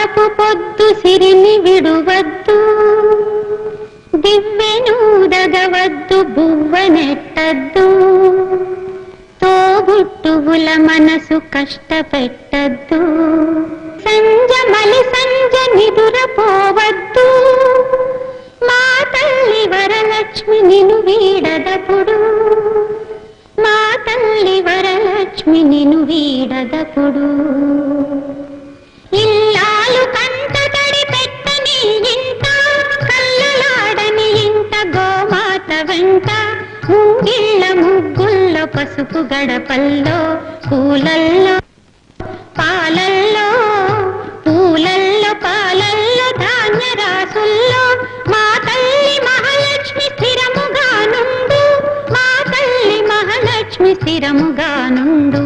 కాలపు పొద్దు సిరిని విడువద్దు, దివ్వెనూదగవద్దు, బువ్వనెట్టద్దు, తోబుట్టువుల మనసు కష్టపెట్టద్దు, సంజమలి సంజ నిదురపోవద్దు, మా తల్లి వరలక్ష్మి నిను వీడదపుడు, మా తల్లి వరలక్ష్మి నిను వీడదపుడు. ఇల్లాలు కంట తడి పెట్టని ఇంట, కల్లులాడని ఇంట, గోమాత వెంట, ముంగిళ్ళ ముగ్గుల్లో, పసుపు గడపల్లో, పూలల్లో పాలల్లో, పూలల్లో పాలల్లో, ధాన్య రాసుల్లో, మా తల్లి మహాలక్ష్మి స్థిరముగా నుండు, మా తల్లి మహాలక్ష్మి స్థిరముగా నుండు.